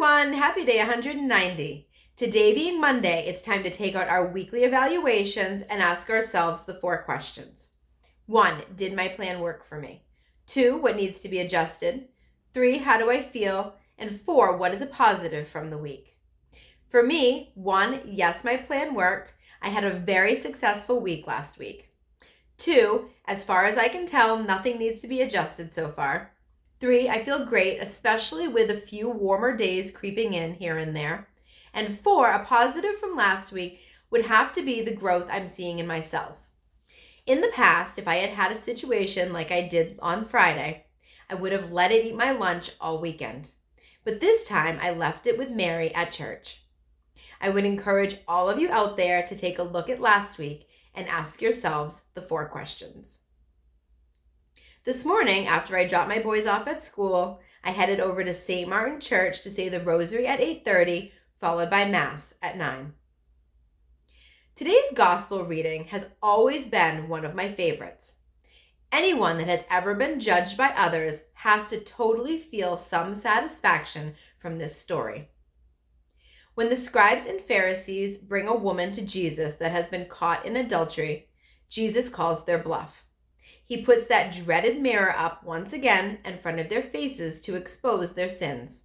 everyone, happy day 190. Today being Monday, it's time to take out our weekly evaluations and ask ourselves the 4 questions. 1, did my plan work for me? 2, what needs to be adjusted? 3, how do I feel? And 4, what is a positive from the week? For me, 1, yes, my plan worked. I had a very successful week last week. 2, as far as I can tell, nothing needs to be adjusted so far. 3, I feel great, especially with a few warmer days creeping in here and there. And 4, a positive from last week would have to be the growth I'm seeing in myself. In the past, if I had had a situation like I did on Friday, I would have let it eat my lunch all weekend. But this time, I left it with Mary at church. I would encourage all of you out there to take a look at last week and ask yourselves the 4 questions. This morning, after I dropped my boys off at school, I headed over to St. Martin Church to say the rosary at 8:30, followed by Mass at 9. Today's gospel reading has always been one of my favorites. Anyone that has ever been judged by others has to totally feel some satisfaction from this story. When the scribes and Pharisees bring a woman to Jesus that has been caught in adultery, Jesus calls their bluff. He puts that dreaded mirror up once again in front of their faces to expose their sins.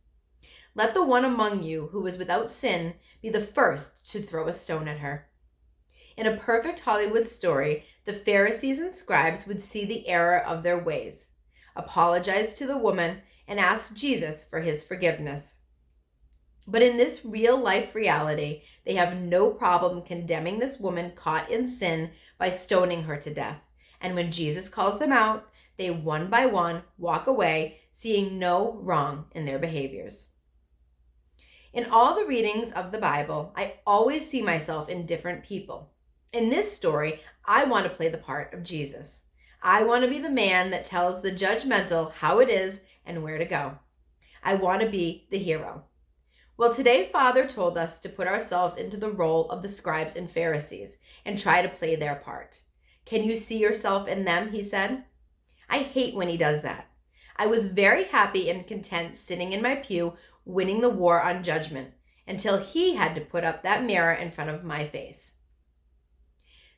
Let the one among you who is without sin be the first to throw a stone at her. In a perfect Hollywood story, the Pharisees and scribes would see the error of their ways, apologize to the woman, and ask Jesus for his forgiveness. But in this real-life reality, they have no problem condemning this woman caught in sin by stoning her to death. And when Jesus calls them out, they one by one walk away, seeing no wrong in their behaviors. In all the readings of the Bible, I always see myself in different people. In this story, I want to play the part of Jesus. I want to be the man that tells the judgmental how it is and where to go. I want to be the hero. Well, today Father told us to put ourselves into the role of the scribes and Pharisees and try to play their part. Can you see yourself in them, he said. I hate when he does that. I was very happy and content sitting in my pew winning the war on judgment until he had to put up that mirror in front of my face.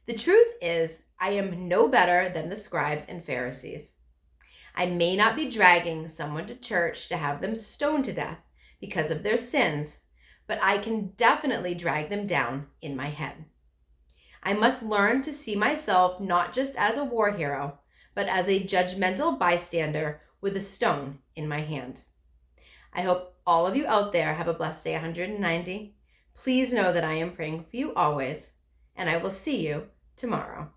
The truth is, I am no better than the scribes and Pharisees. I may not be dragging someone to church to have them stoned to death because of their sins, but I can definitely drag them down in my head. I must learn to see myself not just as a war hero, but as a judgmental bystander with a stone in my hand. I hope all of you out there have a blessed day 190. Please know that I am praying for you always, and I will see you tomorrow.